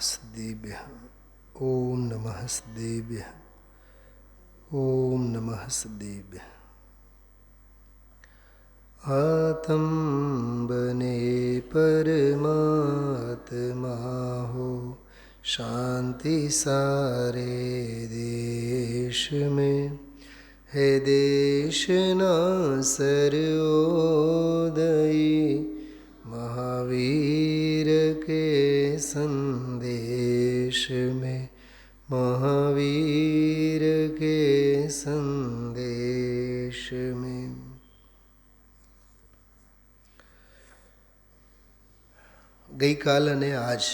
સિદ્ધેભ્યઃ ઓમ નમઃ સિદ્ધેભ્યઃ ઓમ નમઃ સિદ્ધેભ્યઃ. આતંબને પરમાત્મા હો, શાંતિ સારે દેશ में है देशना सर्वोदयी, महावीर के संदेश में महावीर के संदेश में. ગઈકાલ અને આજ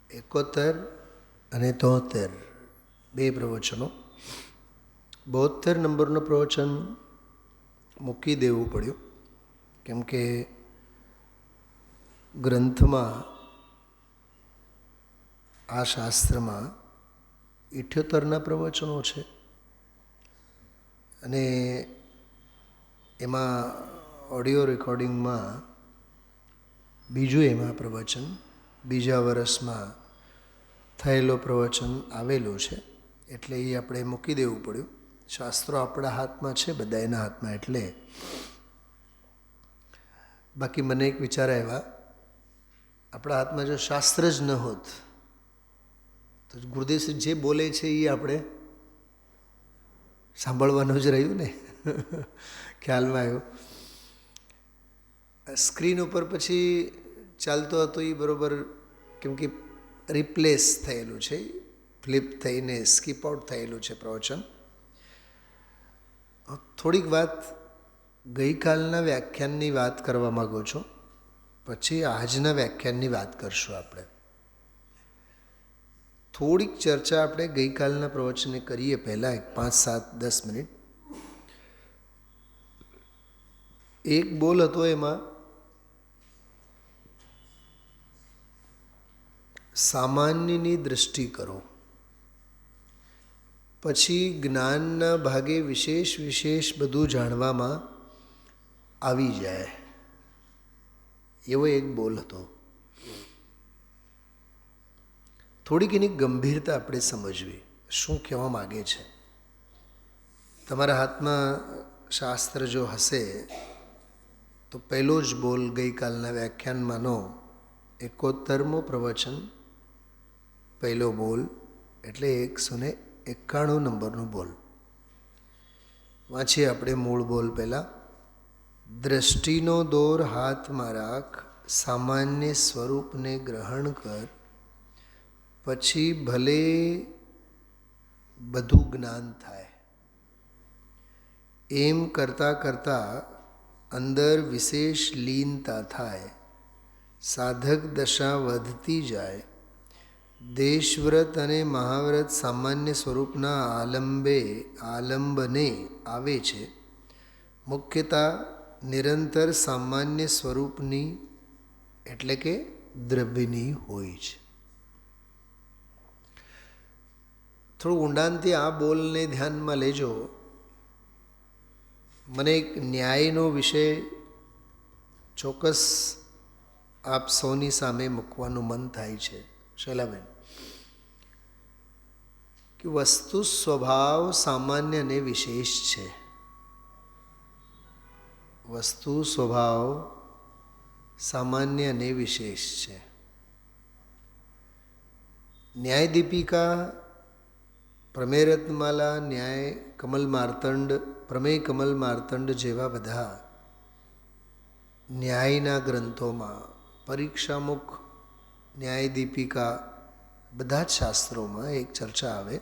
71 અને 73 બે પ્રવચનો. 72 નંબરનું પ્રવચન મૂકી દેવું પડ્યું, કેમ કે ગ્રંથમાં આ શાસ્ત્રમાં 78ના પ્રવચનો છે અને એમાં ઓડિયો રેકોર્ડિંગમાં બીજું એમાં પ્રવચન બીજા વર્ષમાં થયેલો પ્રવચન આવેલું છે, એટલે એ આપણે મૂકી દેવું પડ્યું. શાસ્ત્રો આપણા હાથમાં છે, બધા એના હાથમાં, એટલે બાકી મને એક વિચાર આવ્યા, આપણા હાથમાં જો શાસ્ત્ર જ ન હોત તો ગુરુદેવશ્રી જે બોલે છે એ આપણે સાંભળવાનું જ રહ્યું ને. ખ્યાલમાં આવ્યું. સ્ક્રીન ઉપર પછી ચાલતો હતો એ બરાબર, કેમ કે રિપ્લેસ થયેલું છે, ફ્લિપ થઈને સ્કીપ આઉટ થયેલું છે પ્રવચન. થોડીક વાત ગઈકાલના વ્યાખ્યાનની વાત કરવા માગું છું, પછી આજના વ્યાખ્યાનની વાત કરશું. આપણે થોડીક ચર્ચા આપણે ગઈકાલના પ્રવચને કરીએ પહેલાં 5, 7, 10 મિનિટ. એક બોલ હતો, એમાં સામાન્યની દૃષ્ટિ કરો, પછી જ્ઞાનના ભાગે વિશેષ વિશેષ બધું જાણવામાં આવી જાય, એવો એક બોલ હતો. થોડીક એની ગંભીરતા આપણે સમજવી, શું કહેવા માગે છે. તમારા હાથમાં શાસ્ત્ર જો હશે તો પહેલો જ બોલ ગઈકાલના વ્યાખ્યાનમાંનો 71મો પ્રવચન, પહેલો બોલ એટલે 191 નંબરનો બોલ વાંચીએ આપણે. મૂળ બોલ પહેલાં. દ્રષ્ટિનો દોર હાથમાં રાખ, સામાન્ય સ્વરૂપને ગ્રહણ કર, પછી ભલે બધું જ્ઞાન થાય. એમ કરતાં કરતાં અંદર વિશેષ લીનતા થાય, સાધક દશા વધતી જાય. દેશવ્રત અને મહાવ્રત સામાન્ય સ્વરૂપના આલંબને આવે છે. મુખ્યતા નિરંતર સામાન્ય સ્વરૂપની એટલે કે દ્રવ્યની હોય છે. થોડું ઊંડાણથી આ બોલને ધ્યાનમાં લેજો. મને એક ન્યાયનો વિષય ચોક્કસ આપ સૌની સામે મૂકવાનું મન થાય છે, શૈલાબેન, કે વસ્તુ સ્વભાવ સામાન્ય અને વિશેષ છે. વસ્તુ સ્વભાવ સામાન્ય અને વિશેષ છે. ન્યાય દીપિકા, પ્રમેય રત્નમાલા, ન્યાય કમલ માર્તંડ, પ્રમેય કમલ માર્તંડ જેવા બધા ન્યાયના ગ્રંથોમાં, પરીક્ષામુખ, ન્યાય દીપિકા, બધા જ શાસ્ત્રોમાં એક ચર્ચા આવે,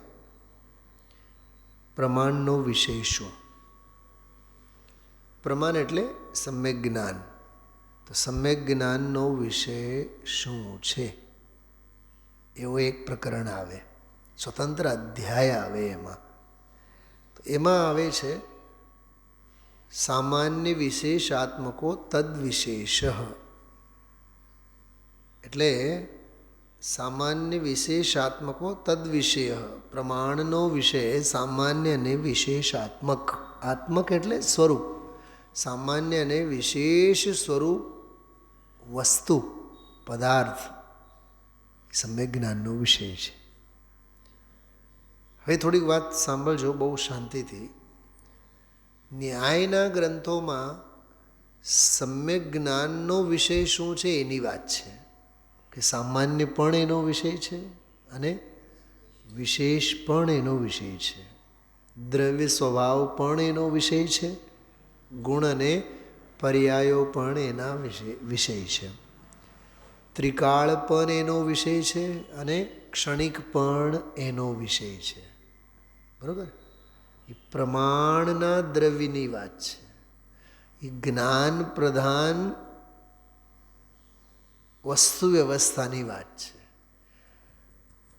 પ્રમાણનો વિષય શું. પ્રમાણ એટલે સમ્યક જ્ઞાન. તો સમ્યક જ્ઞાનનો વિષય શું છે એવો એક પ્રકરણ આવે, સ્વતંત્ર અધ્યાય આવે એમાં. તો એમાં આવે છે સામાન્ય વિશેષાત્મકો તદ વિશેષ. એટલે સામાન્ય વિશેષાત્મકો તદ વિષય, પ્રમાણનો વિષય સામાન્ય અને વિશેષાત્મક. આત્મક એટલે સ્વરૂપ, સામાન્ય અને વિશેષ સ્વરૂપ વસ્તુ, પદાર્થ સમ્યક જ્ઞાનનો વિષય છે. હવે થોડીક વાત સાંભળજો બહુ શાંતિથી. ન્યાયના ગ્રંથોમાં સમ્યક જ્ઞાનનો વિષય શું છે એની વાત છે કે સામાન્ય પણ એનો વિષય છે અને વિશેષ પણ એનો વિષય છે. દ્રવ્ય સ્વભાવ પણ એનો વિષય છે, ગુણ અને પર્યાયો પણ એના વિષય છે. ત્રિકાળ પણ એનો વિષય છે અને ક્ષણિક પણ એનો વિષય છે. બરાબર? એ પ્રમાણના દ્રવ્યની વાત છે. એ જ્ઞાન પ્રધાન વસ્તુ વ્યવસ્થાની વાત છે.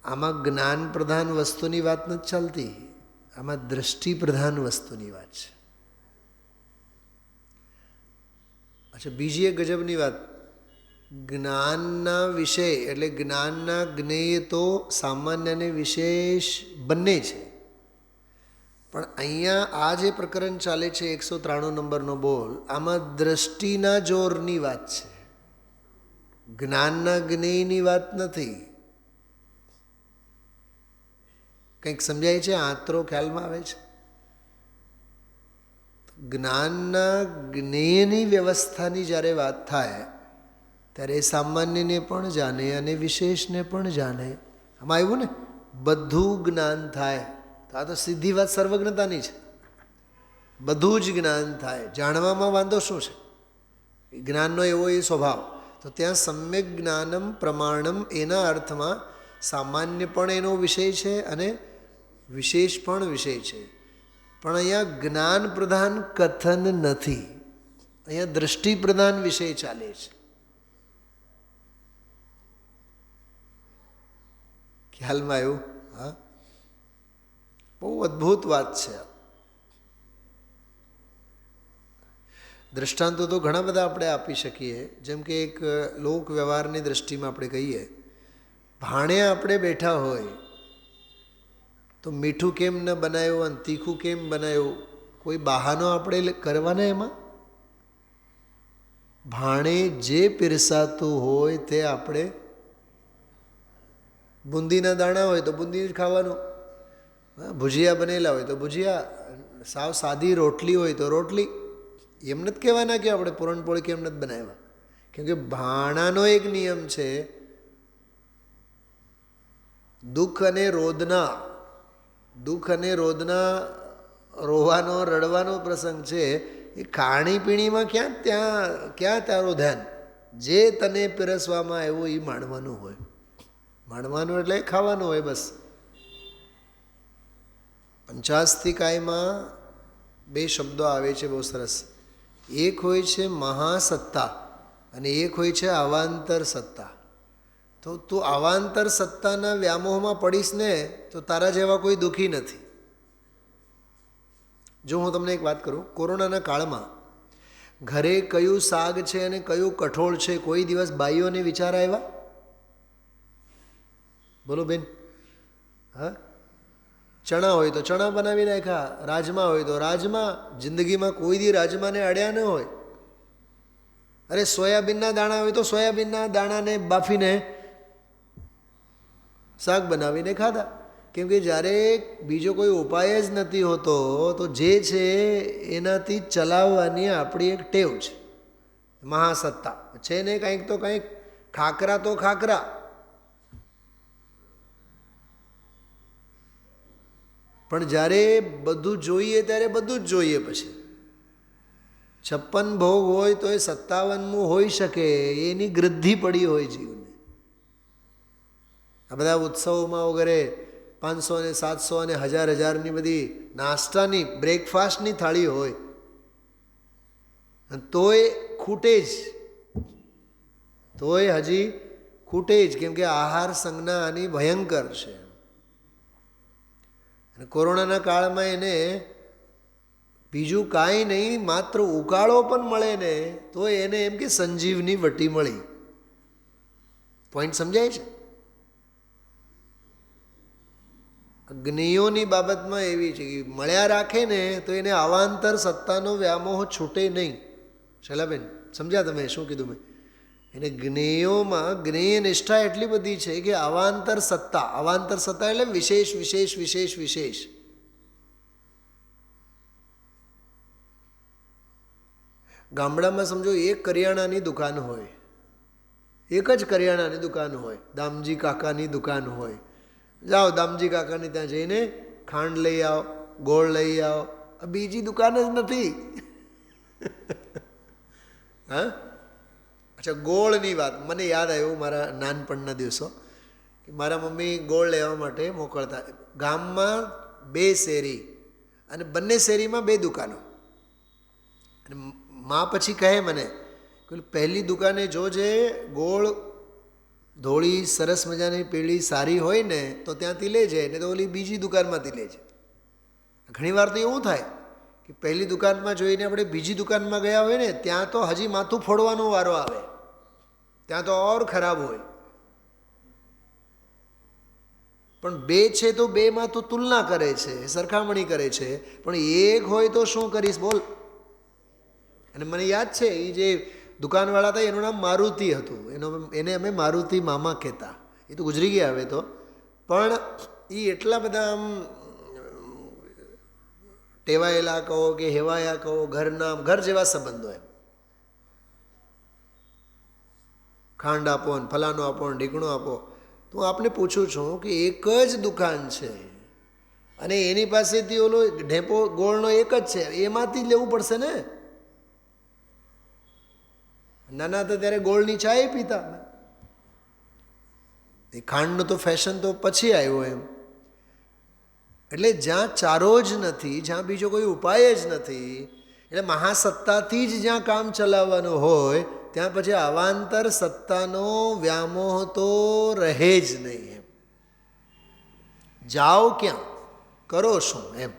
આમાં જ્ઞાન પ્રધાન વસ્તુની વાત નથી ચાલતી, આમાં દ્રષ્ટિ પ્રધાન વસ્તુની વાત છે. અચ્છા, બીજી એક ગજબની વાત, જ્ઞાનના વિષય એટલે જ્ઞાનના જ્ઞેય તો સામાન્ય અને વિશેષ બંને છે. પણ અહીંયા આ જે પ્રકરણ ચાલે છે 193 નંબરનો બોલ, આમાં દ્રષ્ટિના જોરની વાત છે, જ્ઞાનના જ્ઞેયની વાત નથી. કંઈક સમજાય છે? આંતરો ખ્યાલમાં આવે છે? જ્ઞાનના જ્ઞેયની વ્યવસ્થાની જ્યારે વાત થાય ત્યારે સામાન્યને પણ જાણે અને વિશેષને પણ જાણે. આમાં આવ્યું ને, બધું જ્ઞાન થાય. તો આ તો સીધી વાત સર્વજ્ઞતાની છે. બધું જ જ્ઞાન થાય, જાણવામાં વાંધો શું છે? જ્ઞાનનો એવો એ સ્વભાવ. તો ત્યાં સમ્યક જ્ઞાનમ પ્રમાણમ એના અર્થમાં સામાન્ય પણ એનો વિષય છે અને વિશેષ પણ વિષય છે. પણ અહીંયા જ્ઞાન પ્રધાન કથન નથી, અહીંયા દ્રષ્ટિ પ્રધાન વિષય ચાલે છે. ખ્યાલમાં આવ્યું? હા, બહુ અદ્ભુત વાત છે. દ્રષ્ટાંતો તો ઘણા બધા આપણે આપી શકીએ. જેમ કે એક લોક વ્યવહારની દ્રષ્ટિમાં આપણે કહીએ, ભાણે આપણે બેઠા હોય તો મીઠું કેમ ન બનાવ્યું અને તીખું કેમ બનાવ્યું, કોઈ બહાનો આપણે કરવાના એમાં? ભાણે જે પીરસાતું હોય તે આપણે, બુંદીના દાણા હોય તો બુંદી જ ખાવાનું, ભુજિયા બનેલા હોય તો ભુજિયા, સાવ સાદી રોટલી હોય તો રોટલી. એમ નથી કહેવાના કે આપણે પૂરણપોળી કેમ નથી બનાવ્યા. કેમ કે ભાણાનો એક નિયમ છે, દુઃખ અને રોદના રોવાનો રડવાનો પ્રસંગ છે. એ ખાણીપીણીમાં ક્યાં તારું ધ્યાન? જે તને પીરસવામાં આવ્યું એ માણવાનું હોય. માણવાનું એટલે ખાવાનું હોય બસ. પંચાસ્તિકાયમાં બે શબ્દો આવે છે બહુ સરસ. એક હોય છે મહાસત્તા અને એક હોય છે અવાંતર સત્તા. તો તું અવાંતર સત્તાના વ્યામોહમાં પડીશ ને તો તારા જેવા કોઈ દુઃખી નથી. જો હું તમને એક વાત કરું, કોરોનાના કાળમાં ઘરે કયું શાક છે અને કયું કઠોળ છે કોઈ દિવસ બાઈઓને વિચાર આવ્યા? બોલો બેન. હા, ચણા હોય તો ચણા બનાવી નાખ્યા, રાજમા હોય તો રાજમા. જિંદગીમાં કોઈ દી રાજમાને અડ્યા ન હોય. અરે સોયાબીનના દાણા હોય તો સોયાબીનના દાણાને બાફીને શાક બનાવીને ખાધા. કેમ કે જ્યારે બીજો કોઈ ઉપાય જ નથી હોતો તો જે છે એનાથી ચલાવવાની આપણી એક ટેવ છે. મહાસત્તા છે ને, કંઈક તો કંઈક, ખાખરા તો ખાખરા. પણ જ્યારે બધું જોઈએ ત્યારે બધું જ જોઈએ. પછી 56 ભોગ હોય તો એ 57મું હોઈ શકે, એની ગૃદ્ધિ પડી હોય જીવને. આ બધા ઉત્સવોમાં વગેરે 500 ને 700 અને 1000ની બધી નાસ્તાની બ્રેકફાસ્ટની થાળી હોય તોય ખૂટે જ, તોય હજી ખૂટે જ. કેમ કે આહાર સંજ્ઞા આની ભયંકર છે. અને કોરોનાના કાળમાં એને બીજું કાંઈ નહીં, માત્ર ઉકાળો પણ મળે ને તો એને એમ કે સંજીવની વટી મળી. પોઈન્ટ સમજાય છે? જ્ઞેયોની બાબતમાં એવી છે કે મળ્યા રાખે ને તો એને અવાંતર સત્તાનો વ્યામોહ છૂટે નહીં. શૈલાબેન સમજ્યા તમે શું કીધું મેં? એને જ્ઞેયોમાં જ્ઞેય નિષ્ઠા એટલી બધી છે કે અવાંતર સત્તા એટલે વિશેષ વિશેષ વિશેષ વિશેષ. ગામડામાં સમજો એક કરિયાણાની દુકાન હોય, એક જ કરિયાણાની દુકાન હોય, દામજી કાકાની દુકાન હોય. જાઓ દામજી કાકાની ત્યાં જઈને ખાંડ લઈ આવો, ગોળ લઈ આવો. બીજી દુકાન જ નથી. હા, અચ્છા, ગોળની વાત મને યાદ આવ્યું મારા નાનપણના દિવસો કે મારા મમ્મી ગોળ લેવા માટે મોકલતા. ગામમાં 2 શેરી અને બંને શેરીમાં 2 દુકાનો. અને મા પછી કહે મને કે પહેલી દુકાને જોજે ગોળ ધોળી સરસ મજાની પીળી સારી હોય ને તો ત્યાંથી લેજે, ને તો ઓલી બીજી દુકાનમાંથી લેજે. ઘણીવાર તો એવું થાય કે પહેલી દુકાનમાં જોઈને આપણે બીજી દુકાનમાં ગયા હોય ને ત્યાં તો હજી માથું ફોડવાનો વારો આવે, ત્યાં તો ઓર ખરાબ હોય. પણ 2 છે તો 2માં તો તુલના કરે છે, સરખામણી કરે છે. પણ એક હોય તો શું કરીશ બોલ. અને મને યાદ છે એ જે દુકાનવાળા હતા એનું નામ મારુતિ હતું. એને અમે મારુતિ મામા કહેતા. એ તો ગુજરી ગયા હવે તો. પણ એ એટલા બધા આમ ટેવાયેલા કહો કે હેવાયા કહો, ઘર જેવા સંબંધો. એમ ખાંડ આપો ને ફલાનો આપો ને ઢીકણો આપો. તો હું આપને પૂછું છું કે એક જ દુકાન છે અને એની પાસેથી ઓલો ઢેપો ગોળનો એક જ છે, એમાંથી જ લેવું પડશે ને. નાના હતા ત્યારે ગોળની ચાય પીતા. એ ખાંડનો તો ફેશન તો પછી આવ્યો એમ. એટલે જ્યાં ચારો જ નથી, જ્યાં બીજો કોઈ ઉપાય જ નથી, એટલે મહાસત્તાથી જ જ્યાં કામ ચલાવવાનું હોય ત્યાં પછી અવાંતર સત્તાનો વ્યામોહ તો રહે જ નહીં. એમ જાઓ ક્યાં, કરો શું એમ.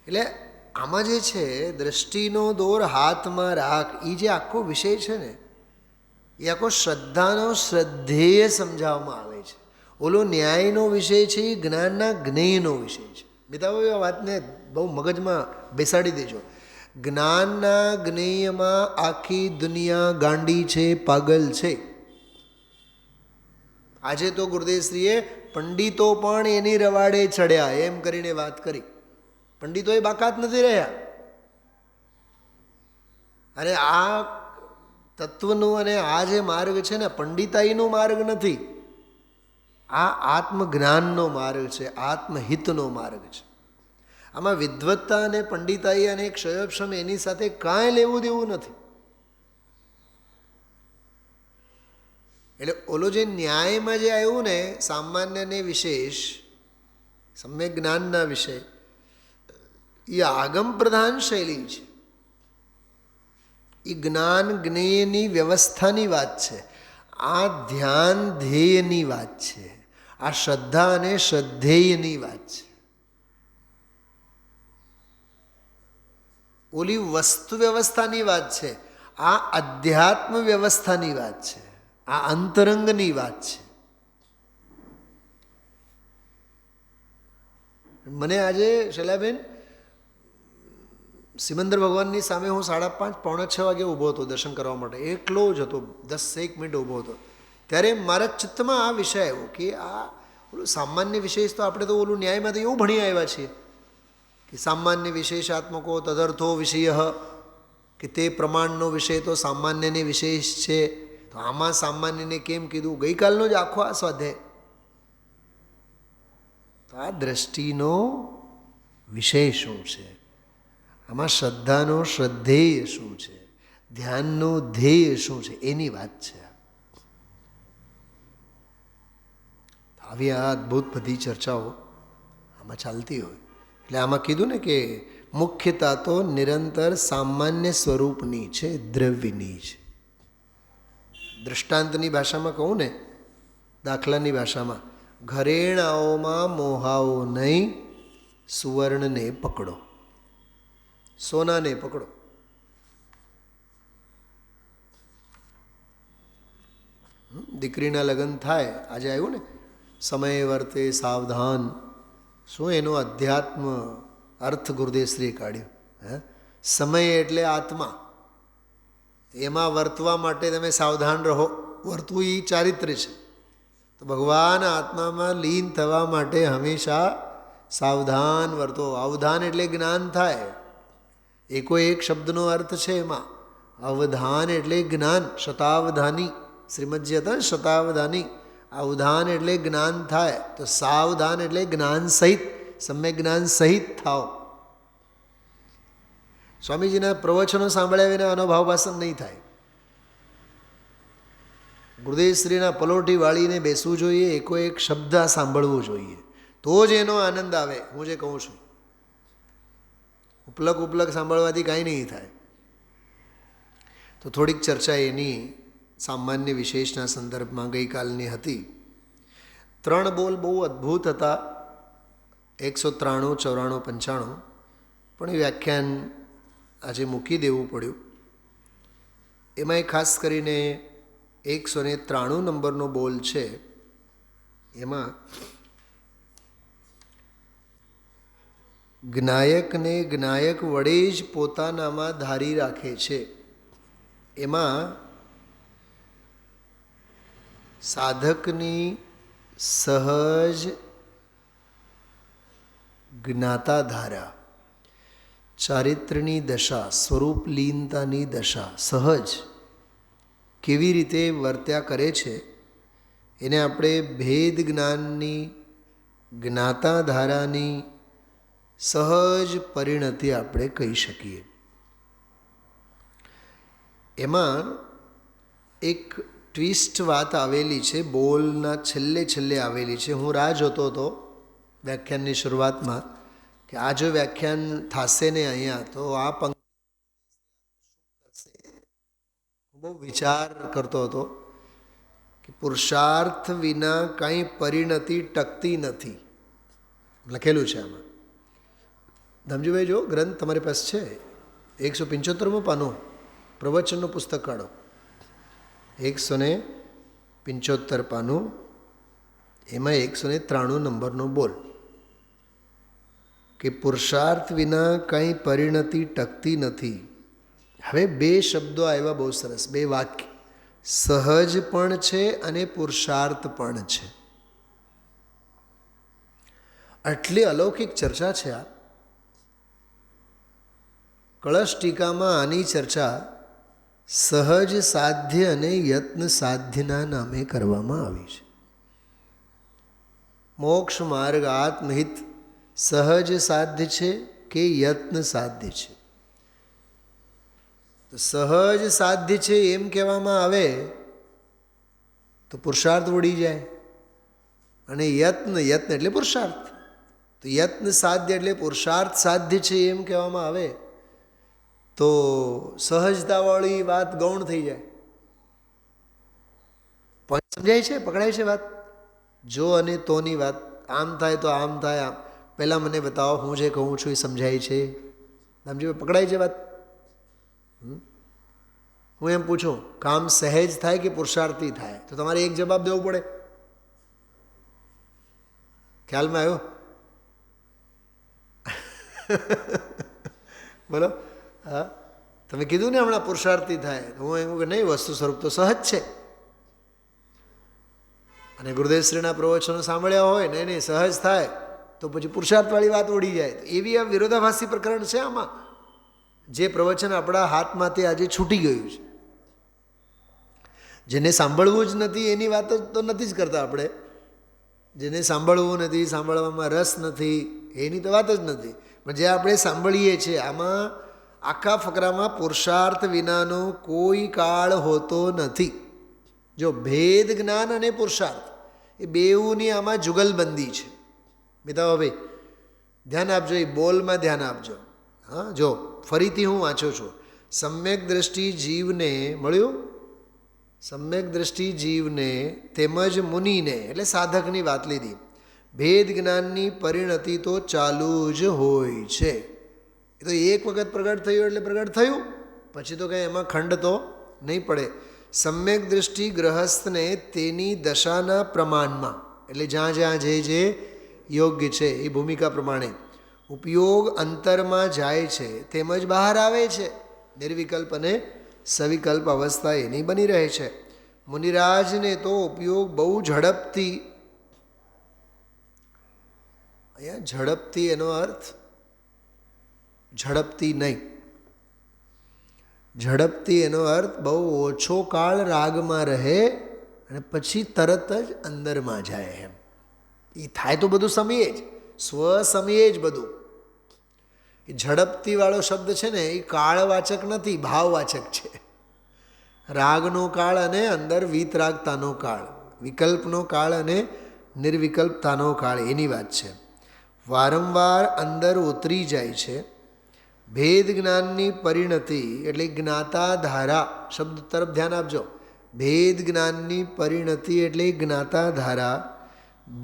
એટલે આમાં જે છે દ્રષ્ટિનો દોર હાથમાં રાખ, એ જે આખો વિષય છે ને એ આખો શ્રદ્ધાનો શ્રદ્ધેય સમજાવવામાં આવે છે. ઓલો ન્યાયનો વિષય છે એ જ્ઞાનના જ્ઞેયનો વિષય છે. મિતાભાઈ આ વાતને બહુ મગજમાં બેસાડી દેજો. જ્ઞાનના જ્ઞેયમાં આખી દુનિયા ગાંડી છે, પાગલ છે. આજે તો ગુરુદેવશ્રીએ પંડિતો પણ એની રવાડે ચડ્યા એમ કરીને વાત કરી. પંડિતો એ બાકાત નથી રહ્યા. અને આ તત્વનો અને આ જે માર્ગ છે ને પંડિતાઈનો માર્ગ નથી, આ આત્મજ્ઞાનનો માર્ગ છે, આત્મહિતનો માર્ગ છે. આમાં વિદ્વત્તા અને પંડિતાઈ અને ક્ષયોક્ષમ એની સાથે કાંઈ લેવું દેવું નથી. એટલે ઓલો જે ન્યાયમાં જે આવ્યું ને સામાન્ય ને વિશેષ, સમ્યક જ્ઞાનના વિષય, એ આગમ પ્રધાન શૈલી છે. એ જ્ઞાન જ્ઞેયની વ્યવસ્થાની વાત છે. આ ધ્યાન ધ્યેયની વાત છે. આ શ્રદ્ધા અને શ્રદ્ધેયની વાત છે. ઓલી વસ્તુ વ્યવસ્થાની વાત છે, આ અધ્યાત્મ વ્યવસ્થાની વાત છે, આ અંતરંગની વાત છે. મને આજે શૈલાબેન સિમંદર ભગવાનની સામે હું 5:30 પૌણા 6 વાગે ઊભો હતો દર્શન કરવા માટે. એકલો જ હતો, 10-1 મિનિટ ઊભો હતો. ત્યારે મારા ચિત્તમાં આ વિષય આવ્યો કે આ ઓલું સામાન્ય વિશેષ તો આપણે તો ઓલું ન્યાયમાં તો એવું ભણી આવ્યા છીએ કે સામાન્ય વિશેષાત્મકો તદર્થો વિષય, કે તે પ્રમાણનો વિષય તો સામાન્યને વિશેષ છે. તો આમાં સામાન્યને કેમ કીધું? ગઈકાલનો જ આખો આ સ્વાધ્યાય. તો આ દ્રષ્ટિનો વિષય શું છે, આમાં શ્રદ્ધાનો શ્રદ્ધેય શું છે, ધ્યાનનું ધ્યેય શું છે, એની વાત છે. આવી આ અદ્ભુત બધી ચર્ચાઓ આમાં ચાલતી હોય. એટલે આમાં કીધું ને કે મુખ્યતા તો નિરંતર સામાન્ય સ્વરૂપની છે, દ્રવ્યની છે. દૃષ્ટાંતની ભાષામાં કહું ને, દાખલાની ભાષામાં, ઘરેણાઓમાં મોહાઓ નહીં, સુવર્ણને પકડો, સોનાને પકડો. દીકરીના લગ્ન થાય, આજે આવ્યું ને સમય વર્તે સાવધાન, શું એનો અધ્યાત્મ અર્થ ગુરુદેવશ્રીએ કાઢ્યો. સમય એટલે આત્મા, એમાં વર્તવા માટે તમે સાવધાન રહો. વર્તવું એ ચારિત્ર્ય છે. તો ભગવાન આત્મામાં લીન થવા માટે હંમેશા સાવધાન વર્તો. અવધાન એટલે જ્ઞાન થાય. એકો એક શબ્દનો અર્થ છે એમાં. અવધાન એટલે જ્ઞાન. શતાવધાની શ્રીમદજી હતા શતાવધાની. અવધાન એટલે જ્ઞાન થાય. તો સાવધાન એટલે જ્ઞાન સહિત, સમ્યક જ્ઞાન સહિત થાવ. સ્વામીજીના પ્રવચનો સાંભળ્યા વિના આનો ભાવભાષણ નહીં થાય. ગુરુદેવશ્રીના પલોઠી વાળીને બેસવું જોઈએ. એકો એક શબ્દ સાંભળવો જોઈએ, તો જ એનો આનંદ આવે. હું જે કહું છું, ઉપલક સાંભળવાથી કાંઈ નહીં થાય. તો થોડીક ચર્ચા એની સામાન્ય વિશેષના સંદર્ભમાં ગઈકાલની હતી. 3 બોલ બહુ અદ્ભુત હતા, 193, 94, 95, પણ એ વ્યાખ્યાન આજે મૂકી દેવું પડ્યું. એમાંય ખાસ કરીને 193 નંબરનો બોલ છે. એમાં જ્ઞાયકને જ્ઞાયક વડે જ પોતાનામાં ધારી રાખે છે. એમાં સાધકની સહજ જ્ઞાતા ધારા, ચારિત્ર્યની દશા, સ્વરૂપ લીનતાની દશા, સહજ કેવી રીતે વર્ત્યા કરે છે એને આપણે ભેદ જ્ઞાનની જ્ઞાતા ધારાની સહજ પરિણતિ આપણે કહી શકીએ. એમાં એક ટ્વિસ્ટ વાત આવેલી છે, બોલના છેલ્લે આવેલી છે. હું રાહ જોતો હતો વ્યાખ્યાનની શરૂઆતમાં કે આ જો વ્યાખ્યાન થશે ને અહીંયા, તો આ પંક્તિ બહુ વિચાર કરતો હતો કે પુરુષાર્થ વિના કાંઈ પરિણતિ ટકતી નથી, લખેલું છે આમાં. ધમજીભાઈ, જો ગ્રંથ તમારી પાસે છે, 175મું પાનું, પ્રવચનનું પુસ્તક કાઢો, 175 પાનું, એમાં 193 નંબરનો બોલ કે પુરુષાર્થ વિના કંઈ પરિણતિ ટકતી નથી. હવે 2 શબ્દો આવ્યા બહુ સરસ, 2 વાક્ય, સહજ પણ છે અને પુરુષાર્થ પણ છે. આટલી અલૌકિક ચર્ચા છે આ. કળશ ટીકામાં આની ચર્ચા સહજ સાધ્ય અને યત્ન સાધ્યના નામે કરવામાં આવી છે. મોક્ષ માર્ગ આત્મહિત સહજ સાધ્ય છે કે યત્ન સાધ્ય છે? તો સહજ સાધ્ય છે એમ કહેવામાં આવે તો પુરુષાર્થ ઉડી જાય, અને યત્ન એટલે પુરુષાર્થ, તો યત્ન સાધ્ય એટલે પુરુષાર્થ સાધ્ય છે એમ કહેવામાં આવે તો સહજતાવાળી વાત ગૌણ થઈ જાય. સમજાય છે, પકડાય છે વાત? જો અને તોની વાત, આમ થાય તો આમ થાય, આમ. પહેલાં મને બતાવો, હું જે કહું છું એ સમજાય છે? સમજી પકડાય છે વાત? હું એમ પૂછું, કામ સહેજ થાય કે પુરુષાર્થી થાય? તો તમારે એક જવાબ દેવો પડે. ખ્યાલમાં આવ્યો? બોલો. હા, તમે કીધું ને હમણાં પુરુષાર્થી થાય, હું એમ કે નહીં, વસ્તુ સ્વરૂપ તો સહજ છે. અને ગુરુદેવશ્રીના પ્રવચનો સાંભળ્યા હોય ને નહીં સહજ થાય તો પછી પુરુષાર્થવાળી વાત ઉડી જાય. તો એવી આ વિરોધાભાસી પ્રકરણ છે આમાં, જે પ્રવચન આપણા હાથમાંથી આજે છૂટી ગયું છે. જેને સાંભળવું જ નથી એની વાત તો નથી જ કરતા આપણે. જેને સાંભળવું નથી, સાંભળવામાં રસ નથી, એની તો વાત જ નથી. પણ જે આપણે સાંભળીએ છીએ આમાં આખા ફકરામાં પુરુષાર્થ વિનાનો કોઈ કાળ હોતો નથી. જો ભેદ જ્ઞાન અને પુરુષાર્થ એ બેઉની આમાં જુગલબંધી છે. મિતાઓ ભાઈ ધ્યાન આપજો, એ બોલમાં ધ્યાન આપજો. હા, જો ફરીથી હું વાંચું છું. સમ્યક દ્રષ્ટિ જીવને મળ્યું, સમ્યક દ્રષ્ટિ જીવને તેમજ મુનિને એટલે સાધકની વાત લીધી. ભેદ જ્ઞાનની પરિણતિ તો ચાલુ જ હોય છે. એ તો એક વખત પ્રગટ થયું એટલે પ્રગટ થયું, પછી તો કંઈ એમાં ખંડ તો નહીં પડે. સમ્યક દૃષ્ટિ ગ્રહસ્થને તેની દશાના પ્રમાણમાં એટલે જ્યાં જ્યાં જે યોગ્ય છે એ ભૂમિકા પ્રમાણે ઉપયોગ અંતરમાં જાય છે તેમજ બહાર આવે છે. નિર્વિકલ્પ અને સવિકલ્પ અવસ્થા એની બની રહે છે. મુનિરાજને તો ઉપયોગ બહુ ઝડપથી, અહીંયા ઝડપથી એનો અર્થ ઝડપથી નહીં, ઝડપથી એનો અર્થ બહુ ઓછો કાળ રાગમાં રહે અને પછી તરત જ અંદરમાં જાય. એમ એ થાય તો બધું સમયે જ, સ્વસમયે જ બધું. એ ઝડપથી વાળો શબ્દ છે ને એ કાળવાચક નથી, ભાવવાચક છે. રાગનો કાળ અને અંદર વીતરાગતાનો કાળ, વિકલ્પનો કાળ અને નિર્વિકલ્પતાનો કાળ, એની વાત છે. વારંવાર અંદર ઉતરી જાય છે. ભેદ જ્ઞાનની પરિણતિ એટલે જ્ઞાતા ધારા શબ્દ તરફ ધ્યાન આપજો. ભેદ જ્ઞાનની પરિણતિ એટલે જ્ઞાતા ધારા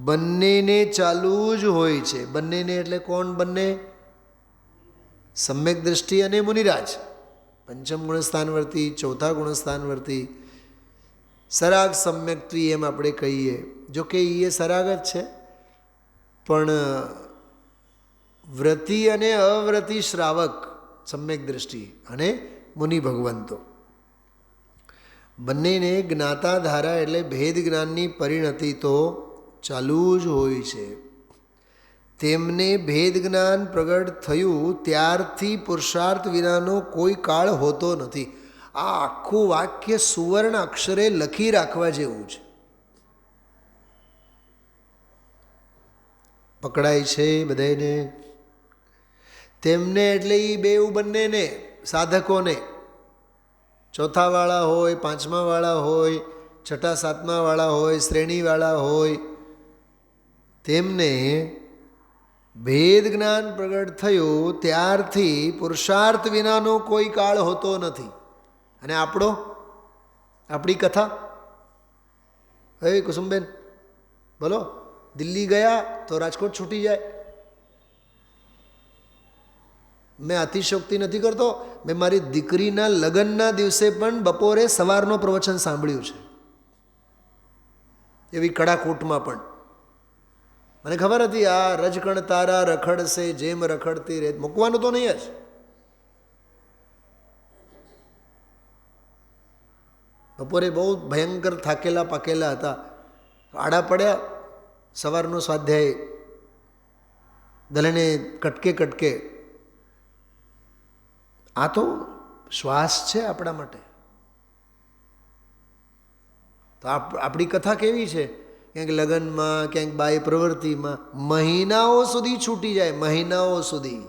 બંનેને ચાલુ જ હોય છે. બંનેને એટલે કોણ બંને? સમ્યક દૃષ્ટિ અને મુનિરાજ. પંચમ ગુણસ્થાનવર્તી, ચોથા ગુણસ્થાનવર્તી, સરાગ સમ્યક્ત્વી એમ આપણે કહીએ. જો કે એ સરાગ જ છે, પણ વ્રતિ અને અવ્રતિ શ્રાવક સમ્યક દૃષ્ટિ અને મુનિ ભગવંતો બંનેને જ્ઞાતા ધારા એટલે ભેદ જ્ઞાનની પરિણતિ તો ચાલુ જ હોય છે. તેમને ભેદ જ્ઞાન પ્રગટ થયું ત્યારથી પુરુષાર્થ વિનાનો કોઈ કાળ હોતો નથી. આ આખું વાક્ય સુવર્ણ અક્ષરે લખી રાખવા જેવું છે. પકડાય છે બધાને. તેમને એટલે એ બેઉ બંનેને, સાધકોને, ચોથાવાળા હોય, પાંચમાવાળા હોય, છઠ્ઠા સાતમાવાળા હોય, શ્રેણીવાળા હોય, તેમને ભેદ જ્ઞાન પ્રગટ થયું ત્યારથી પુરુષાર્થ વિનાનો કોઈ કાળ હોતો નથી. અને આપણી કથા, હે કુસુમબેન બોલો, દિલ્હી ગયા તો રાજકોટ છૂટી જાય. મેં અતિશયોક્તિ નથી કરતો. મેં મારી દીકરીના લગ્નના દિવસે પણ બપોરે સવારનો પ્રવચન સાંભળ્યું છે, એવી કડાકોટમાં પણ. મને ખબર હતી આ રજકણ તારા રખડશે જેમ રખડતી રેત, મૂકવાનું તો નહીં જ. બપોરે બહુ ભયંકર થાકેલા પાકેલા હતા, આડા પડ્યા. સવારનો સ્વાધ્યાય દલને કટકે કટકે. આ તો શ્વાસ છે આપણા માટે. તો આપણી કથા કેવી છે? ક્યાંક લગ્નમાં, ક્યાંક બાહ્ય પ્રવૃત્તિમાં મહિનાઓ સુધી છૂટી જાય, મહિનાઓ સુધી.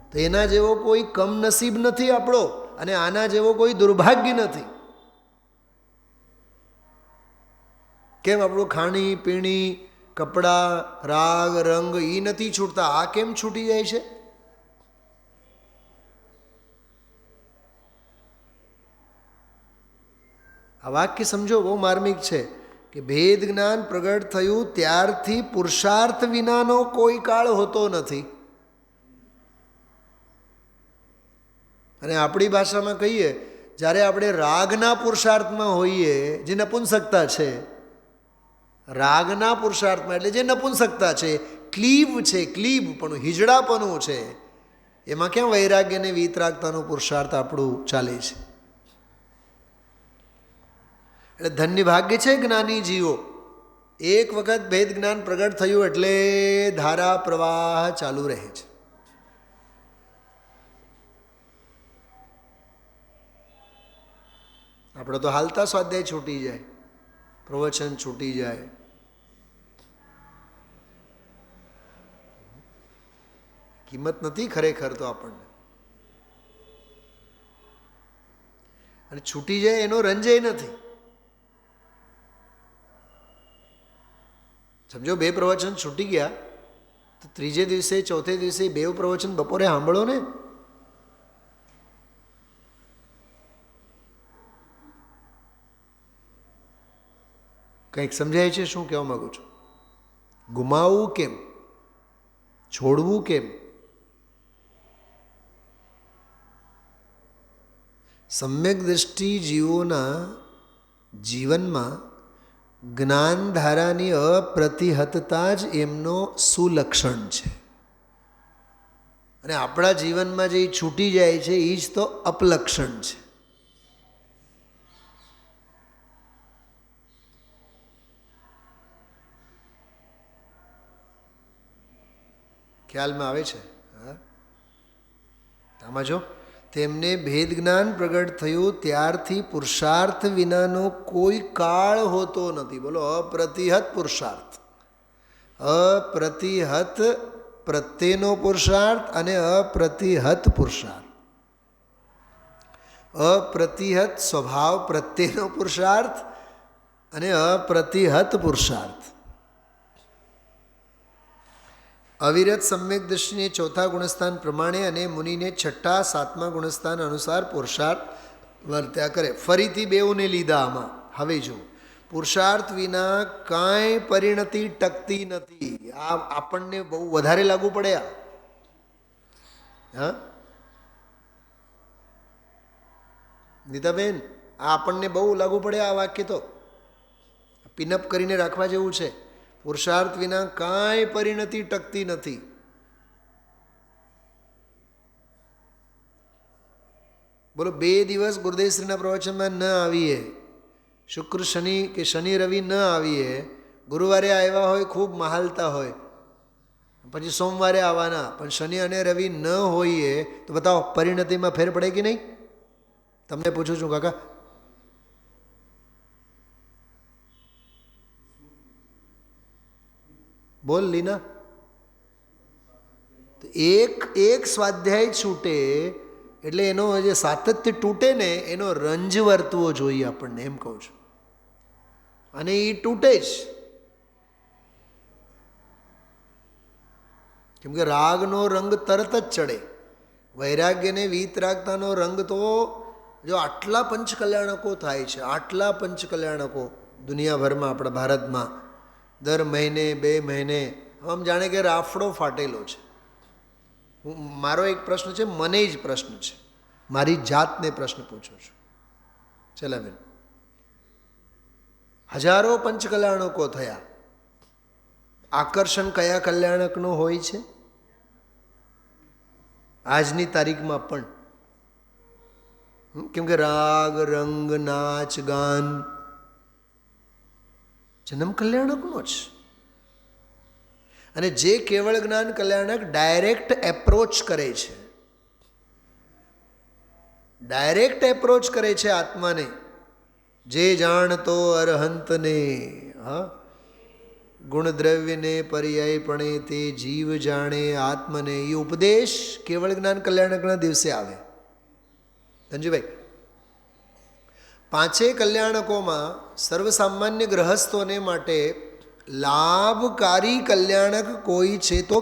તો એના જેવો કોઈ કમનસીબ નથી આપણો, અને આના જેવો કોઈ દુર્ભાગ્ય નથી. કેમ આપણું ખાણી પીણી, કપડાં, રાગ રંગ એ નથી છૂટતા, આ કેમ છૂટી જાય છે? આ વાક્ય સમજો, બહુ માર્મિક છે કે ભેદ જ્ઞાન પ્રગટ થયું ત્યારથી પુરુષાર્થ વિનાનો કોઈ કાળ હોતો નથી. અને આપણી ભાષામાં કહીએ, જ્યારે આપણે રાગના પુરુષાર્થમાં હોઈએ, જે નપુંસકતા છે, રાગના પુરુષાર્થમાં એટલે જે નપુંસકતા છે, ક્લીબ છે, ક્લીબ પણ હિજડાપણું છે, એમાં ક્યાં વૈરાગ્ય અને વીતરાગતાનો પુરુષાર્થ આપણું ચાલે છે. એટલે ધન્ય ભાગ્ય છે જ્ઞાની જીવો. એક વખત ભેદ જ્ઞાન પ્રગટ થયું એટલે ધારા પ્રવાહ ચાલુ રહે છે. આપણે તો હાલતા સ્વાધ્યાય છૂટી જાય, પ્રવચન છૂટી જાય. કિંમત નથી ખરેખર તો આપણને. અને છૂટી જાય એનો રંજય નથી. સમજો, બે પ્રવચન છૂટી ગયા તો ત્રીજે દિવસે, ચોથે દિવસે બે પ્રવચન બપોરે સાંભળો ને. કંઈક સમજાય છે શું કહેવા માગું છું? ગુમાવવું કેમ? છોડવું કેમ? સમ્યક દૃષ્ટિ જીવોના જીવનમાં જ્ઞાનધારાની અપ્રતિહતતા જ એમનો સુલક્ષણ છે. અને આપણા જીવનમાં જે છૂટી જાય છે એ જ તો અપલક્ષણ છે. ખ્યાલમાં આવે છે? હા, આમાં જો તેમને ભેદ જ્ઞાન પ્રગટ થયું ત્યારથી પુરુષાર્થ વિનાનો કોઈ કાળ હોતો નથી. બોલો, અપ્રતિહત પુરુષાર્થ, અપ્રતિહત પ્રત્યેનો પુરુષાર્થ અને અપ્રતિહત પુરુષાર્થ. અપ્રતિહત સ્વભાવ પ્રત્યેનો પુરુષાર્થ અને અપ્રતિહત પુરુષાર્થ. અવિરત સમ્યક દર્શીને ચોથા ગુણસ્થાન પ્રમાણે અને મુનિને છઠ્ઠા સાતમા ગુણસ્થાન અનુસાર પુરુષાર્થ વર્ત્યા કરે. ફરીથી બેઉને લીધા આમાં. હવે જો પુરુષાર્થ વિના કાંઈ પરિણતિ ટકતી નથી. આ આપણને બહુ વધારે લાગુ પડે. હા નીતાબેન, આ આપણને બહુ લાગુ પડે આ વાક્ય. તો પિનઅપ કરીને રાખવા જેવું છે. પુરુષાર્થ વિના કાંઈ પરિણતિ ટકતી નથી. બોલો, 2 દિવસ ગુરુદેવશ્રીના પ્રવચનમાં ન આવીએ, શુક્ર શનિ કે શનિ રવિ ન આવીએ, ગુરુવારે આવ્યા હોય, ખૂબ મહાલતા હોય, પછી સોમવારે આવવાના, પણ શનિ અને રવિ ન હોઈએ તો બતાવો પરિણતિમાં ફેર પડે કે નહીં? તમને પૂછું છું કાકા. બોલ લીના. તો એક સ્વાધ્યાય છૂટે એટલે એનો જે સાતત્ય તૂટે ને એનો રંજ વર્તવો જોઈએ આપણને, એમ કહું છું. અને એ તૂટે જ. કેમ કે રાગનો રંગ તરત જ ચડે. વૈરાગ્યને વીતરાગતાનો રંગ તો જો આટલા પંચકલ્યાણકો થાય છે, આટલા પંચકલ્યાણકો દુનિયાભરમાં, આપણા ભારતમાં દર મહિને 2 મહિને આમ જાણે કે રાફડો ફાટેલો છે. મારો એક પ્રશ્ન છે, મને જ પ્રશ્ન છે, મારી જાતને પ્રશ્ન પૂછું છું. ચલા બેન, હજારો પંચકલ્યાણકો થયા. આકર્ષણ કયા કલ્યાણકનું હોય છે? આજની તારીખમાં પણ. કેમ કે રાગ રંગ નાચ ગાન જન્મ કલ્યાણકનો જ. અને જે કેવળ જ્ઞાન કલ્યાણક ડાયરેક્ટ એપ્રોચ કરે છે, ડાયરેક્ટ એપ્રોચ કરે છે આત્માને. જે જાણતો અરહંતને, હા, ગુણદ્રવ્યને પર્યાયપણે તે જીવ જાણે આત્મને, એ ઉપદેશ કેવળ જ્ઞાન કલ્યાણકના દિવસે આવે. ધનજીભાઈ, 5 કલ્યાણકોમાં સર્વસામાન્ય ગ્રહસ્થોને માટે લાભકારી કલ્યાણક કોઈ છે તો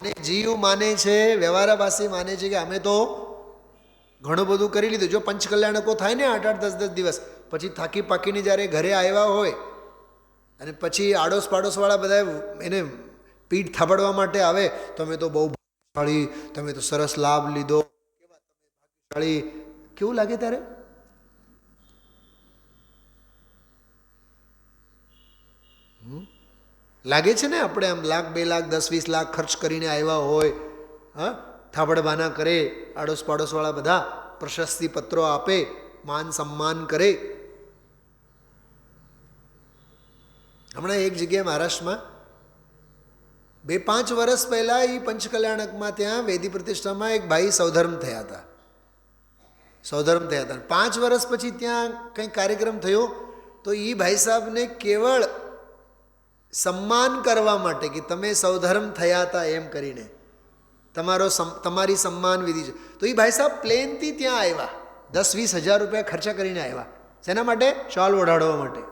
અને જીવ માને છે, વ્યવહારાભાસી માને છે કે અમે તો ઘણું બધું કરી લીધું. જો પંચકલ્યાણકો થાય ને 8-8, 10-10 દિવસ, પછી થાકી પાકીને જ્યારે ઘરે આવ્યા હોય અને પછી આડોશ પાડોશવાળા બધા એને પીઠ થાબડવા માટે આવે, તમે તો બહુ ભાગ્યશાળી, તમે તો સરસ લાભ લીધો, કેવા તમે ભાગ્યશાળી, કેવું લાગે ત્યારે? લાગે છે ને? આપણે આમ 1 લાખ, 2 લાખ, 10-20 લાખ ખર્ચ કરીને આવ્યા હોય, હા, થાબડવાના કરે, આડોશ પાડોશવાળા બધા પ્રશસ્તિ પત્રો આપે, માન સન્માન કરે. હમણાં એક જગ્યાએ મહારાષ્ટ્રમાં 2-5 વર્ષ પહેલાં એ પંચકલ્યાણકમાં ત્યાં વેદી પ્રતિષ્ઠામાં એક ભાઈ સૌધર્મ થયા હતા. 5 વર્ષ પછી ત્યાં કંઈક કાર્યક્રમ થયો તો એ ભાઈ સાહેબને કેવળ સન્માન કરવા માટે કે તમે સૌધર્મ થયા હતા એમ કરીને તમારી સન્માન વિધિ છે, તો એ ભાઈ સાહેબ પ્લેનથી ત્યાં આવ્યા, 10-20 હજાર રૂપિયા ખર્ચા કરીને આવ્યા. શેના માટે? શાલ ઓઢાડવા માટે.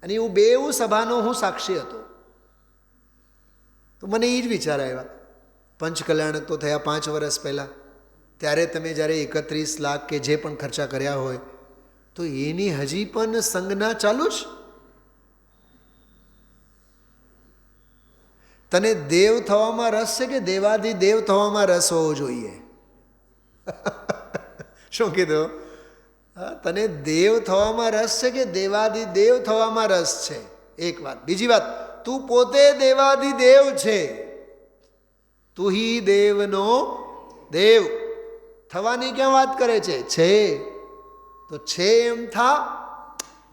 અને હું બેઉ સભાનો હું સાક્ષી હતો. તો મને એ જ વિચાર આવ્યા, પંચકલ્યાણક તો થયા 5 વર્ષ પહેલાં, ત્યારે તમે જ્યારે 31 લાખ કે જે પણ ખર્ચા કર્યા હોય તો એની હજી પણ સંજ્ઞા ચાલુ જ. તને દેવ થવામાં રસ છે કે દેવાધિદેવ થવામાં રસ હોવો જોઈએ? શું કીધું? તને દેવ થવામાં રસ છે કે દેવાધિદેવ થવામાં રસ છે? એક વાત. બીજી વાત, તું પોતે દેવાધિદેવ છે, તું હી દેવનો દેવ. થવાની ક્યાં વાત કરે છે? તો છે એમ થા.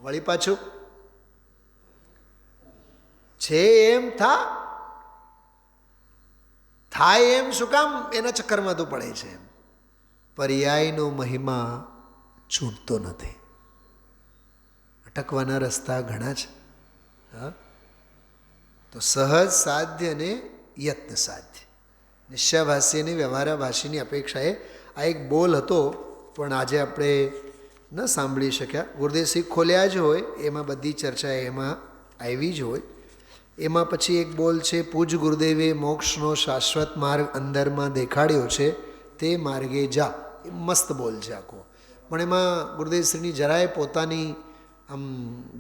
વળી પાછું છે એમ થા, થાય એમ શું કામ એના ચક્કરમાં તો પડે છે? પર્યાયનો મહિમા છૂટતો નથી. અટકવાના રસ્તા ઘણા છે. હા, તો સહજ સાધ્ય અને યત્ન સાધ્ય. નિશ્ચયભાષી અને વ્યવહારાભાષીની અપેક્ષાએ આ એક બોલ હતો, પણ આજે આપણે ન સાંભળી શક્યા. ગુરુદેવસિંહ ખોલ્યા જ હોય એમાં બધી ચર્ચા એમાં આવી જ હોય. એમાં પછી એક બોલ છે, પૂજ ગુરુદેવે મોક્ષનો શાશ્વત માર્ગ અંદરમાં દેખાડ્યો છે, તે માર્ગે જા. એ મસ્ત બોલ છે આખો, પણ એમાં ગુરુદેવશ્રીની જરાય પોતાની આમ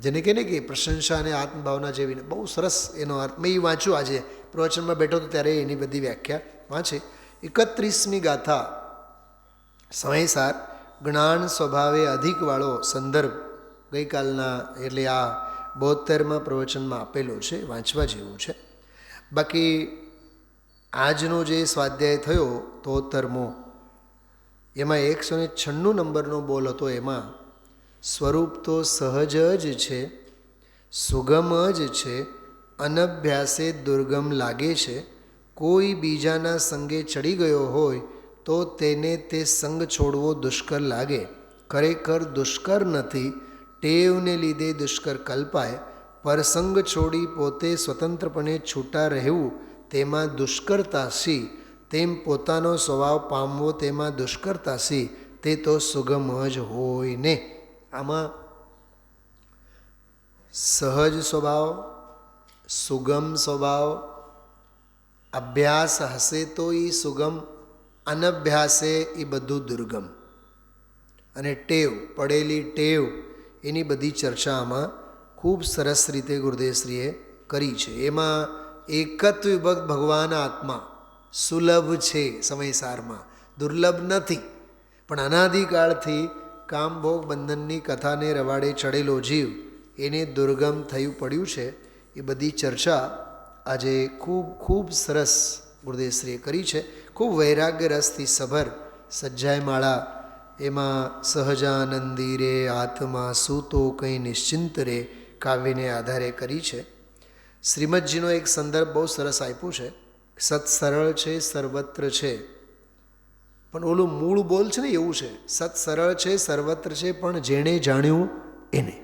જેને કહે ને કે પ્રશંસા અને આત્મભાવના જેવી બહુ સરસ એનો અર્થ. મેં એ વાંચ્યું, આજે પ્રવચનમાં બેઠો તો ત્યારે એની બધી વ્યાખ્યા વાંચે. 31મી ગાથા સમયસાર જ્ઞાન સ્વભાવે અધિકવાળો સંદર્ભ ગઈકાલના એટલે આ 72માં પ્રવચનમાં આપેલો છે, વાંચવા જેવું છે. બાકી આજનો જે સ્વાધ્યાય થયો 73મો, એમાં 196 નંબરનો બોલ હતો. એમાં સ્વરૂપ તો સહજ જ છે, સુગમ જ છે, અનભ્યાસે દુર્ગમ લાગે છે. કોઈ બીજાના સંગે ચડી ગયો હોય તો તેને તે સંગ છોડવો દુષ્કર લાગે. ખરેખર દુષ્કર નથી, ટેવને લીધે દુષ્કર કલ્પાય. પરસંગ છોડી પોતે સ્વતંત્રપણે છૂટા રહેવું તેમાં દુષ્કરતા સી, તેમ પોતાનો સ્વભાવ પામવો તેમાં દુષ્કરતા સી, તે તો સુગમ જ હોય ને. આમાં સહજ સ્વભાવ, સુગમ સ્વભાવ, અભ્યાસ હશે તો એ સુગમ, અનભ્યાસે એ બધું દુર્ગમ. અને ટેવ, પડેલી ટેવ, એની બધી ચર્ચા આમાં ખૂબ સરસ રીતે ગુરુદેવશ્રીએ કરી છે. એમાં એકત્વ વિભક્ત ભગવાન આત્મા સુલભ છે સમયસારમાં, દુર્લભ નથી. પણ અનાદિકાળથી કામભોગ બંધનની કથાને રવાડે ચડેલો જીવ એને દુર્ગમ થયું પડ્યું છે. એ બધી ચર્ચા આજે ખૂબ ખૂબ સરસ ગુરુદેવશ્રીએ કરી છે. ખૂબ વૈરાગ્ય રસથી સભર સજ્જાયમાળા એમાં સહજાનંદી રે આત્મા સૂતો કંઈ નિશ્ચિંત રે કાવ્યને આધારે કરી છે. શ્રીમદજીનો એક સંદર્ભ બહુ સરસ આપ્યું છે, સત સરળ છે સર્વત્ર છે. પણ ઓલું મૂળ બોલ છે ને એવું છે, સત સરળ છે સર્વત્ર છે, પણ જેણે જાણ્યું એને.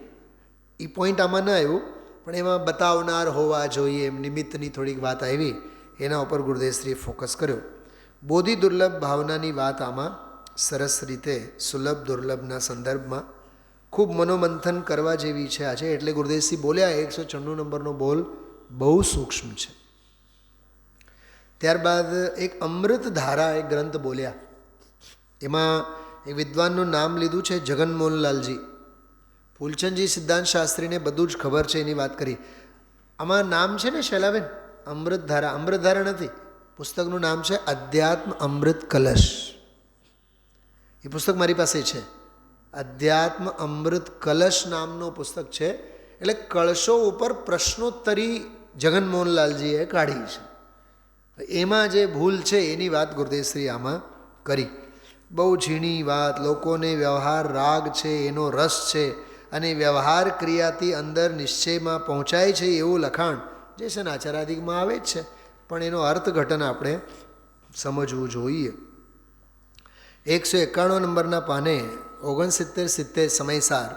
એ પોઈન્ટ આમાં ન આવ્યું, પણ એમાં બતાવનાર હોવા જોઈએ એમ નિમિત્તની થોડીક વાત આવી, એના ઉપર ગુરુદેવશ્રીએ ફોકસ કર્યો. બોધિ દુર્લભ ભાવનાની વાત આમાં સરસ રીતે સુલભ દુર્લભના સંદર્ભમાં ખૂબ મનોમંથન કરવા જેવી છે આજે. એટલે ગુરુદેવશ્રી બોલ્યા 194 નંબરનો બોલ બહુ સૂક્ષ્મ છે. ત્યારબાદ એક અમૃત ધારા એક ગ્રંથ બોલ્યા. એમાં એક વિદ્વાનનું નામ લીધું છે જગનમોહનલાલજી. ફૂલચંદજી સિદ્ધાંત શાસ્ત્રીને બધું જ ખબર છે એની વાત કરી. આમાં નામ છે ને શૈલાબેન, અમૃતધારા. અમૃતધારા નથી, પુસ્તકનું નામ છે અધ્યાત્મ અમૃત કલશ. એ પુસ્તક મારી પાસે છે. અધ્યાત્મ અમૃત કલશ નામનું પુસ્તક છે. એટલે કળશો ઉપર પ્રશ્નોત્તરી જગનમોહનલાલજીએ કાઢી છે. એમાં જે ભૂલ છે એની વાત ગુરુદેવશ્રી આમાં કરી. બહુ ઝીણી વાત. લોકોને વ્યવહાર રાગ છે એનો રસ છે અને વ્યવહાર ક્રિયાથી અંદર નિશ્ચયમાં પહોંચાય છે એવું લખાણ જે છે ને આચારાધિકમાં આવે જ છે, પણ એનો અર્થઘટન આપણે સમજવું જોઈએ. 191 નંબરના પાને 69-70 સમયસાર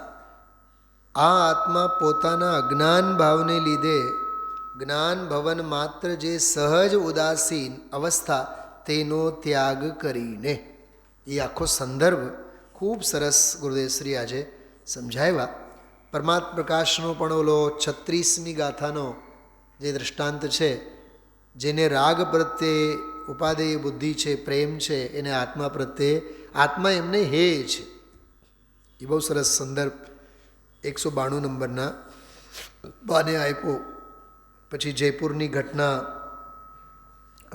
આ આત્મા પોતાના અજ્ઞાન ભાવને લીધે જ્ઞાન ભવન માત્ર જે સહજ ઉદાસીન અવસ્થા તેનો ત્યાગ કરીને, એ આખો સંદર્ભ ખૂબ સરસ ગુરુદેવશ્રી આજે સમજાવ્યા. પરમાત્મ પ્રકાશનો પણ ઓલો 36મી ગાથાનો જે દૃષ્ટાંત છે, જેને રાગ પ્રત્યે ઉપાદેય બુદ્ધિ છે, પ્રેમ છે, એને આત્મા પ્રત્યે આત્મા એમને હે છે. એ બહુ સરસ સંદર્ભ 192 નંબરના બાને આપ્યો. પછી જયપુરની ઘટના,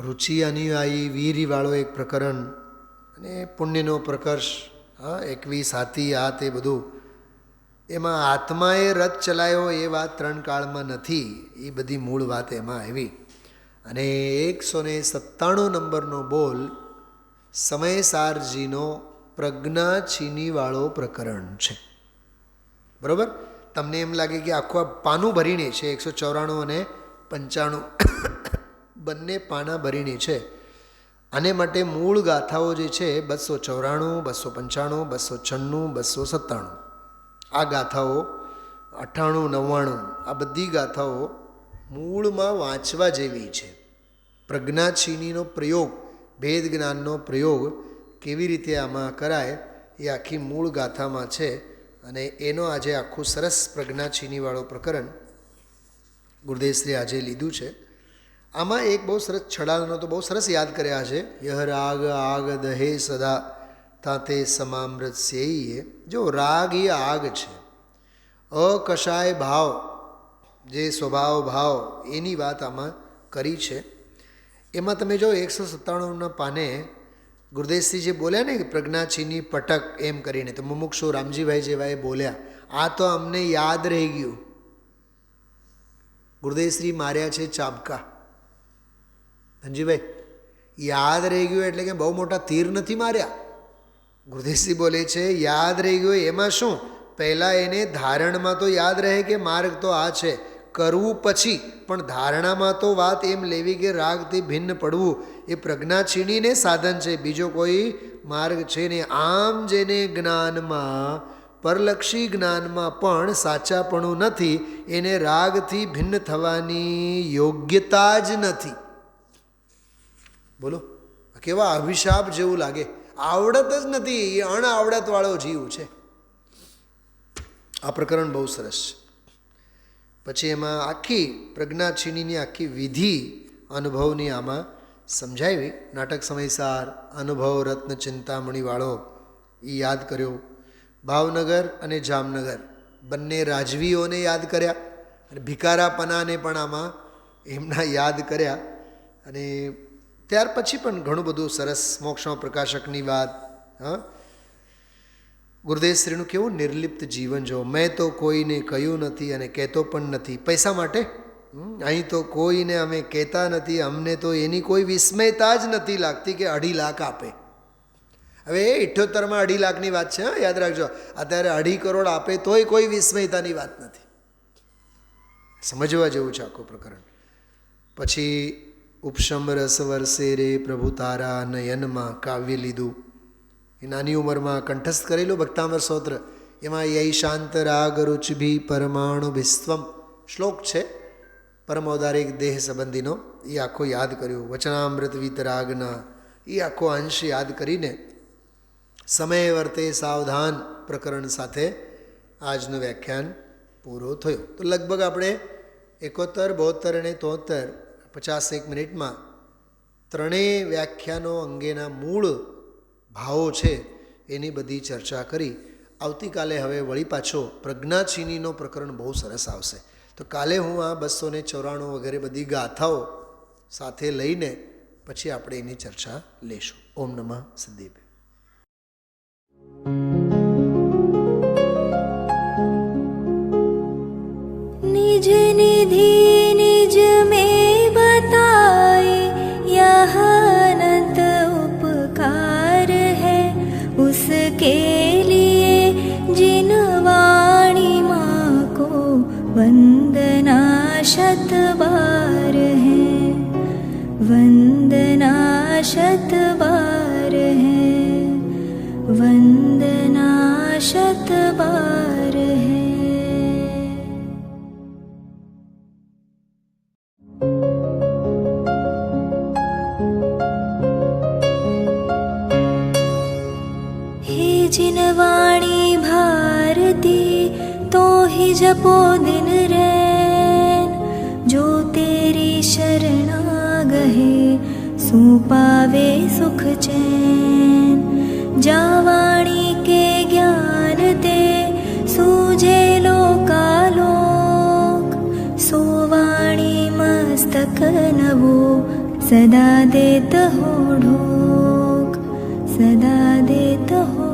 રુચિ અનુયાયી વીરવાળો એક પ્રકરણ અને પુણ્યનો પ્રકર્ષ, 21 હાથી આ તે બધું. એમાં આત્માએ રથ ચલાવ્યો એ વાત 3 કાળમાં નથી, એ બધી મૂળ વાત એમાં આવી. અને 197 નંબરનો બોલ સમયસારજીનો પ્રજ્ઞા છીનીવાળો પ્રકરણ છે. બરાબર? તમને એમ લાગે કે આખું પાનું ભરીને છે, 194 અને 95 બંને પાના ભરીને છે. આને માટે મૂળ ગાથાઓ જે છે 294, 295, 296, 297 આ ગાથાઓ, 98, 99 આ બધી ગાથાઓ મૂળમાં વાંચવા જેવી છે. પ્રજ્ઞાછીનીનો પ્રયોગ, ભેદ જ્ઞાનનો પ્રયોગ કેવી રીતે આમાં કરાય એ આખી મૂળ ગાથામાં છે. અને એનો આજે આખું સરસ પ્રજ્ઞાછીનીવાળો પ્રકરણ ગુરુદેવશ્રી આજે લીધું છે. આમાં એક બહુ સરસ છડાલનો તો બહુ સરસ યાદ કર્યા છે. યહ રાગ આગ દહે સદા તાતે સમામૃત સેઈએ. જો રાગ એ આગ છે, અકશાય ભાવ જે સ્વભાવ ભાવ એની વાત આમાં કરી છે. એમાં તમે જો 197ના પાને ગુરુદેવશ્રી જે બોલ્યા ને કે પ્રજ્ઞાછીની પટક એમ કરીને, તો મુમુક્ષુ રામજીભાઈ જેવા એ બોલ્યા, આ તો અમને યાદ રહી ગયું. ગુરુદેવશ્રી માર્યા છે ચાબકા. ધનજીભાઈ, યાદ રહી ગયું એટલે કે બહુ મોટા તીર નથી માર્યા. ગુરુદેવશ્રી બોલે છે યાદ રહી ગયું. એમાં શું, પહેલાં એને ધારણમાં તો યાદ રહે કે માર્ગ તો આ છે, કરવું પછી, પણ ધારણામાં તો વાત એમ લેવી કે રાગથી ભિન્ન પડવું એ પ્રજ્ઞાછીનીને સાધન છે, બીજો કોઈ માર્ગ છે નહીં. આમ જેને જ્ઞાનમાં, પરલક્ષી જ્ઞાનમાં પણ સાચાપણું નથી, એને રાગથી ભિન્ન થવાની યોગ્યતા જ નથી. બોલો, કેવા અભિશાપ જેવું લાગે. આવડત જ નથી, એ અણઆવડતવાળો જીવ છે. આ પ્રકરણ બહુ સરસ છે. પછી એમાં આખી પ્રજ્ઞાછીનીની આખી વિધિ અનુભવની આમાં સમજાવી. નાટક સમયસાર અનુભવ રત્ન ચિંતામણીવાળો એ યાદ કર્યો. ભાવનગર અને જામનગર બંને રાજવીઓને યાદ કર્યા અને ભિકારાપનાને પણ આમાં એમના યાદ કર્યા. અને ત્યાર પછી પણ ઘણું બધું સરસ મોક્ષમાં પ્રકાશકની વાત. ગુરુદેવશ્રીનું કેવું નિર્લિપ્ત જીવન જો. મેં તો કોઈને કહ્યું નથી અને કહેતો પણ નથી. પૈસા માટે અહીં તો કોઈને અમે કહેતા નથી. અમને તો એની કોઈ વિસ્મયતા જ નથી લાગતી કે 2.5 લાખ આપે. હવે 78માં 2.5 લાખની વાત છે, યાદ રાખજો. અત્યારે 2.5 કરોડ આપે તોય કોઈ વિસ્મયતાની વાત નથી. સમજવા જેવું છે આખું પ્રકરણ. પછી ઉપશમ રસ વરસે રે પ્રભુ તારા નયનમાં કાવ્ય લીધું. એ નાની ઉંમરમાં કંઠસ્થ કરેલું ભક્તામર સ્તોત્ર. એમાં યય શાંત રાગ રુચિભી પરમાણુ વિસ્વમ શ્લોક છે, પરમૌદારિક દેહ સંબંધીનો. એ આખો યાદ કર્યું. વચનામૃત વિતરાગના એ આખો અંશ યાદ કરીને સમય વર્તે સાવધાન પ્રકરણ સાથે આજનું વ્યાખ્યાન પૂરો થયો. તો લગભગ આપણે 71, 72 અને 73 51 મિનિટમાં ત્રણેય વ્યાખ્યાનો અંગેના મૂળ ભાવો છે એની બધી ચર્ચા કરી. આવતીકાલે હવે વળી પાછો પ્રજ્ઞાચીનીનો પ્રકરણ બહુ સરસ આવશે. તો કાલે હું આ 294 વગેરે બધી ગાથાઓ સાથે લઈને પછી આપણે એની ચર્ચા લેશું. ઓમ નમઃ સિદ્ધેભ્યો. निज निधि निज में बताए यह अनंत उपकार है उसके लिए जिन वाणी माँ को वंदना शत बार है वंदना शत बार है वंदना शत बार है. हे जिन वाणी भारती तो ही जपो दिन रैन जो तेरी शरणा गहे सो पावे सुख चैन. जा वाणी के ज्ञान ते सूझे लोकालोक सो वाणी मस्तक नवो सदा देत हो ढोक सदा देत हो